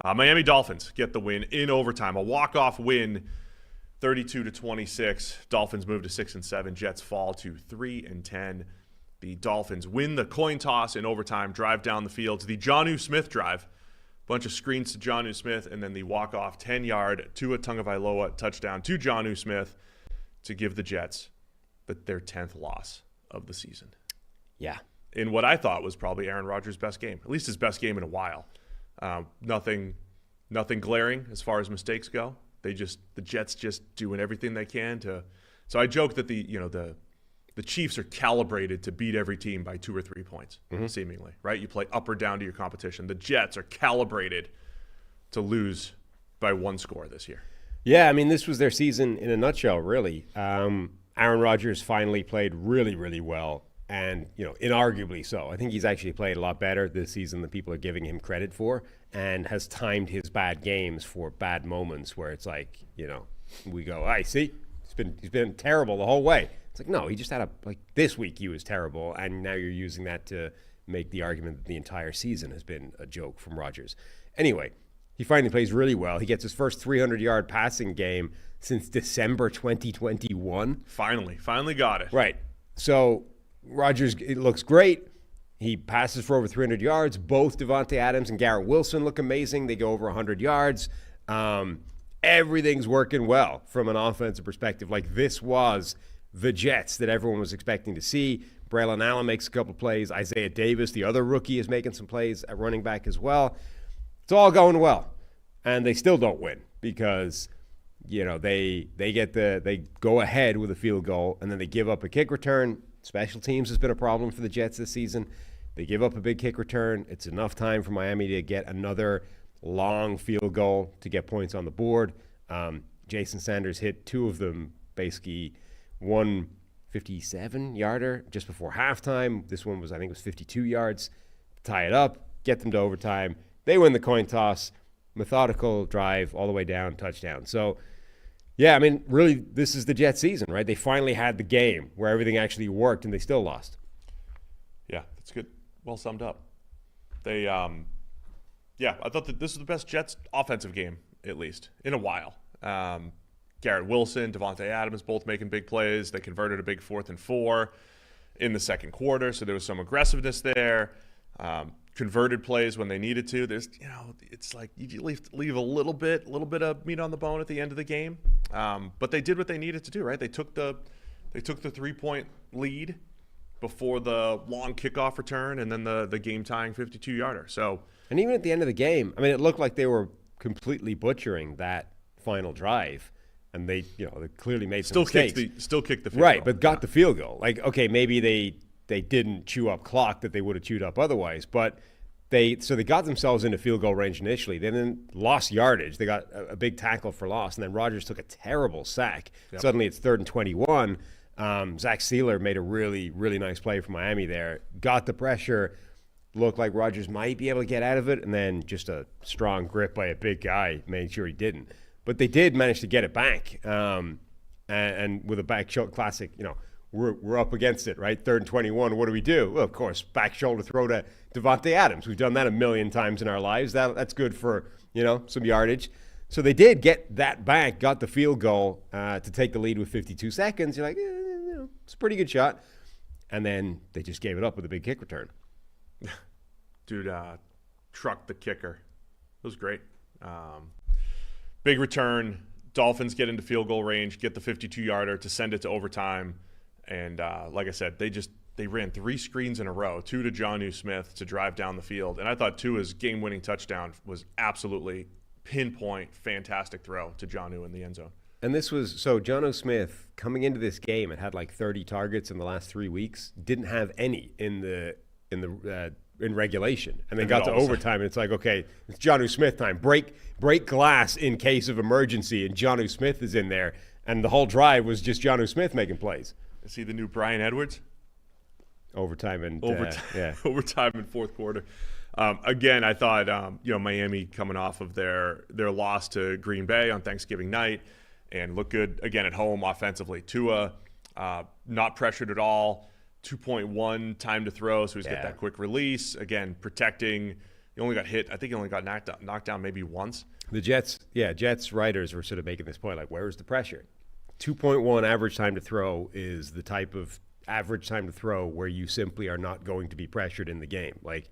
Miami Dolphins get the win in overtime. A walk-off win, 32-26. Dolphins move to 6-7. Jets fall to 3-10. The Dolphins win the coin toss in overtime, drive down the field to the Jonnu Smith drive. Bunch of screens to Jonnu Smith, and then the walk-off 10-yard Tua Tagovailoa touchdown to Jonnu Smith to give the Jets their 10th loss of the season. Yeah. In what I thought was probably Aaron Rodgers' best game, at least his best game in a while. Nothing glaring as far as mistakes go. The Jets just doing everything they can to. So I joke that the Chiefs are calibrated to beat every team by 2 or 3 points, seemingly, right? You play up or down to your competition. The Jets are calibrated to lose by 1 score this year. Yeah, I mean, this was their season in a nutshell, really. Aaron Rodgers finally played really, really well, and, inarguably so. I think he's actually played a lot better this season than people are giving him credit for, and has timed his bad games for bad moments where it's like, we go, I see, he's been terrible the whole way. It's like, no, he just had this week he was terrible, and now you're using that to make the argument that the entire season has been a joke from Rodgers. Anyway, he finally plays really well. He gets his first 300-yard passing game since December 2021. Finally got it. Right. So Rodgers, it looks great. He passes for over 300 yards. Both Davante Adams and Garrett Wilson look amazing. They go over 100 yards. Everything's working well from an offensive perspective. Like, this was the Jets that everyone was expecting to see. Braylon Allen makes a couple plays. Isaiah Davis, the other rookie, is making some plays at running back as well. It's all going well. And they still don't win because, they go ahead with a field goal, and then they give up a kick return. Special teams has been a problem for the Jets this season. They give up a big kick return. It's enough time for Miami to get another long field goal to get points on the board. Jason Sanders hit 2 of them, basically one 57-yarder just before halftime. This one was 52 yards. Tie it up, get them to overtime. They win the coin toss. Methodical drive all the way down, touchdown. So, yeah, I mean, really, this is the Jets season, right? They finally had the game where everything actually worked, and they still lost. Yeah, that's good. Well summed up. They, I thought that this was the best Jets offensive game, at least, in a while. Garrett Wilson, Davante Adams, both making big plays. They converted a big 4th and 4 in the second quarter, so there was some aggressiveness there. Converted plays when they needed to. There's, it's like you leave a little bit of meat on the bone at the end of the game. But they did what they needed to do, right? They took the 3-point lead before the long kickoff return and then the game-tying 52-yarder. So, and even at the end of the game, I mean, it looked like they were completely butchering that final drive, and they clearly made some mistakes. Still kicked the field right, goal. but got the field goal. Like, okay, maybe they didn't chew up clock that they would have chewed up otherwise, but they got themselves into field goal range initially. They then lost yardage. They got a big tackle for loss, and then Rodgers took a terrible sack. Yep. Suddenly it's 3rd and 21. Zach Sealer made a really, really nice play for Miami there. Got the pressure. Looked like Rodgers might be able to get out of it, and then just a strong grip by a big guy made sure he didn't. But they did manage to get it back. And with a back shoulder classic, we're up against it, right? 3rd and 21. What do we do? Well, of course, back shoulder throw to Davante Adams. We've done that a million times in our lives. That's good for, some yardage. So they did get that back, got the field goal to take the lead with 52 seconds. You're like, it's a pretty good shot. And then they just gave it up with a big kick return. Dude, trucked the kicker. It was great. Big return. Dolphins get into field goal range, get the 52-yarder to send it to overtime. And like I said, they ran 3 screens in a row, 2 to Jonnu Smith to drive down the field. And I thought Tua's game-winning touchdown was absolutely pinpoint, fantastic throw to Jonnu in the end zone. And this was, so Jonnu Smith, coming into this game, had 30 targets in the last 3 weeks, didn't have any in regulation. And then got to overtime, and it's like, okay, it's Jonnu Smith time. Break glass in case of emergency, and Jonnu Smith is in there. And the whole drive was just Jonnu Smith making plays. Is he the new Brian Edwards? Overtime and overtime in fourth quarter. Again, I thought Miami coming off of their loss to Green Bay on Thanksgiving night and looked good again at home offensively. Tua not pressured at all. 2.1 time to throw, so he's got that quick release. Again, protecting He only got hit. I think he only got knocked down maybe once. The Jets writers were sort of making this point, like, where's the pressure? 2.1 average time to throw is the type of average time to throw where you simply are not going to be pressured in the game. Like,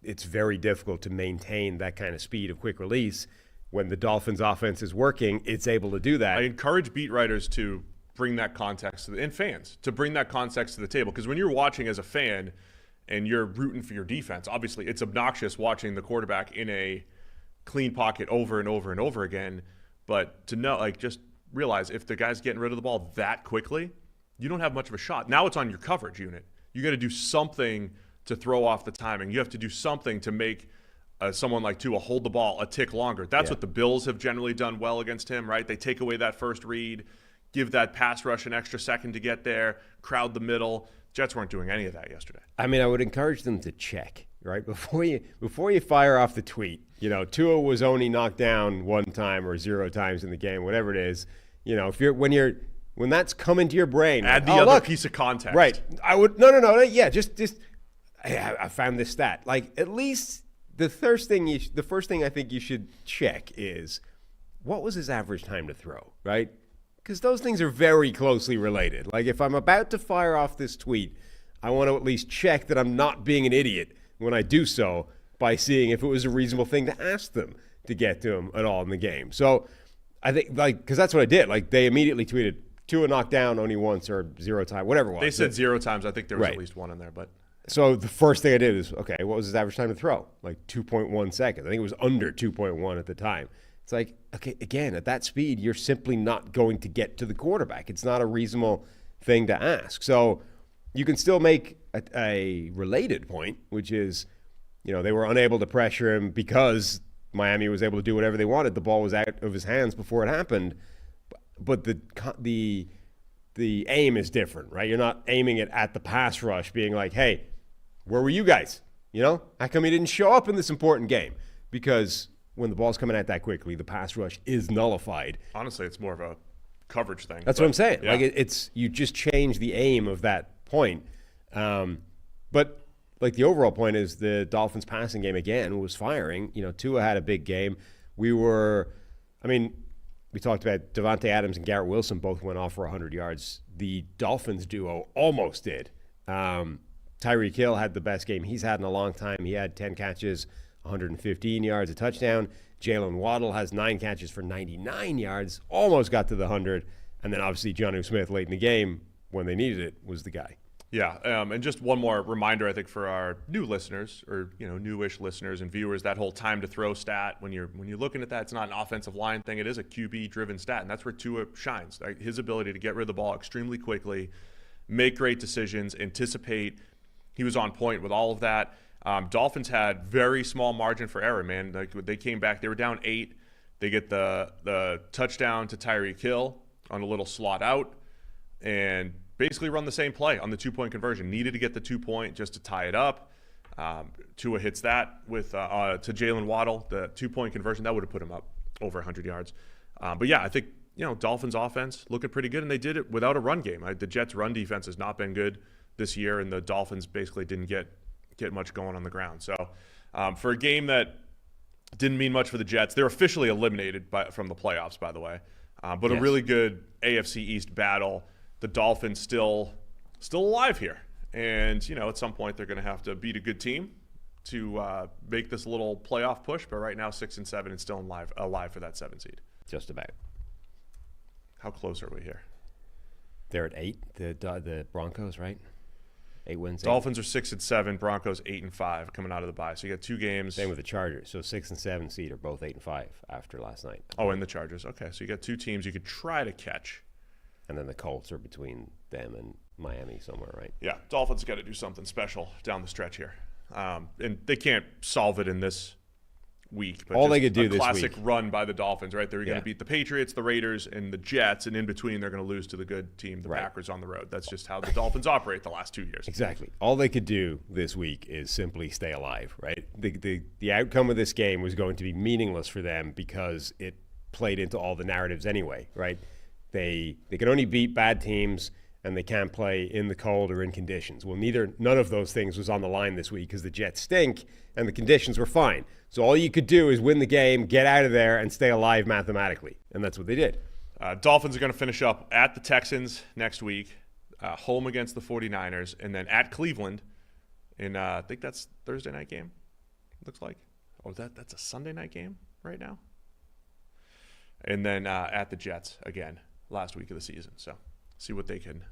it's very difficult to maintain that kind of speed of quick release. When the Dolphins offense is working, it's able to do that. I encourage beat writers to bring that context and fans to bring that context to the table, because when you're watching as a fan and you're rooting for your defense, obviously it's obnoxious watching the quarterback in a clean pocket over and over and over again. But to know, like, just realize if the guy's getting rid of the ball that quickly, you don't have much of a shot. Now it's on your coverage unit. You got to do something to throw off the timing. You have to do something to make someone like Tua hold the ball a tick longer. That's what the Bills have generally done well against him, right? They take away that first read, give that pass rush an extra second to get there, crowd the middle. Jets weren't doing any of that yesterday. I mean, I would encourage them to check, right? Before you fire off the tweet, you know, Tua was only knocked down one time or 0 times in the game, whatever it is. You know, when that's coming to your brain, add the other piece of context. Right. I would no. Yeah, just I found this stat. Like, at least the first thing I think you should check is, what was his average time to throw, right? Because those things are very closely related. Like, if I'm about to fire off this tweet, I want to at least check that I'm not being an idiot when I do so by seeing if it was a reasonable thing to ask them to get to him at all in the game. So I think, like, because that's what I did. Like, they immediately tweeted, Tua knocked down only once or 0 time, whatever it was. They said 0 times. I think there was at least one in there. But so the first thing I did is, okay, what was his average time to throw? Like 2.1 seconds. I think it was under 2.1 at the time. It's like, okay, again, at that speed, you're simply not going to get to the quarterback. It's not a reasonable thing to ask. So you can still make a related point, which is, you know, they were unable to pressure him because Miami was able to do whatever they wanted. The ball was out of his hands before it happened. But the aim is different, right? You're not aiming it at the pass rush, being like, hey, where were you guys? You know, how come you didn't show up in this important game? Because when the ball's coming out that quickly, the pass rush is nullified. Honestly, it's more of a coverage thing. That's what I'm saying. Yeah. Like, it's you just change the aim of that point. But like, the overall point is the Dolphins passing game again was firing. You know, Tua had a big game. We talked about Davante Adams and Garrett Wilson both went off for 100 yards. The Dolphins duo almost did. Tyreek Hill had the best game he's had in a long time. He had 10 catches, 115 yards, a touchdown. Jalen Waddle has 9 catches for 99 yards, almost got to the 100. And then obviously Jonnu Smith late in the game, when they needed it, was the guy. Yeah, and just one more reminder, I think, for our new listeners, or, you know, newish listeners and viewers, that whole time to throw stat, when you're looking at that, it's not an offensive line thing. It is a QB-driven stat, and that's where Tua shines. Like, his ability to get rid of the ball extremely quickly, make great decisions, anticipate. He was on point with all of that. Dolphins had very small margin for error, man. Like, they came back, they were down 8. They get the touchdown to Tyreek Hill on a little slot out, and basically run the same play on the 2-point conversion. Needed to get the 2-point just to tie it up. Tua hits that with to Jalen Waddle, the 2-point conversion. That would have put him up over 100 yards. But yeah, I think, you know, Dolphins offense looking pretty good, and they did it without a run game. The Jets' run defense has not been good this year, and the Dolphins basically didn't get much going on the ground. So for a game that didn't mean much for the Jets, they're officially eliminated from the playoffs, by the way. But yes, a really good AFC East battle. The Dolphins still alive here. And, you know, at some point they're going to have to beat a good team to make this little playoff push. But right now, 6-7 and still alive for that 7 seed. Just about. How close are we here? They're at 8, the Broncos, right? 8 wins. Dolphins are 6-7, Broncos 8-5 coming out of the bye. So you got 2 games. Same with the Chargers. So 6 and 7 seed are both 8-5 after last night. Oh, and the Chargers. Okay, so you got 2 teams you could try to catch. And then the Colts are between them and Miami somewhere, right? Yeah, Dolphins got to do something special down the stretch here. And they can't solve it in this week. But all they could do this week. Classic run by the Dolphins, right? They're going to beat the Patriots, the Raiders, and the Jets, and in between they're going to lose to the good team, the Packers, on the road. That's just how the Dolphins operate the last 2 years. Exactly. All they could do this week is simply stay alive, right? The outcome of this game was going to be meaningless for them because it played into all the narratives anyway, right? They could only beat bad teams, and they can't play in the cold or in conditions. Well, none of those things was on the line this week because the Jets stink and the conditions were fine. So all you could do is win the game, get out of there, and stay alive mathematically. And that's what they did. Dolphins are going to finish up at the Texans next week, home against the 49ers, and then at Cleveland in, I think that's Thursday night game, looks like. Oh, that's a Sunday night game right now? And then at the Jets again, last week of the season. So see what they can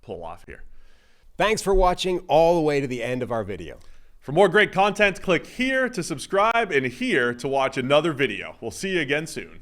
pull off here. Thanks for watching all the way to the end of our video. For more great content, click here to subscribe and here to watch another video. We'll see you again soon.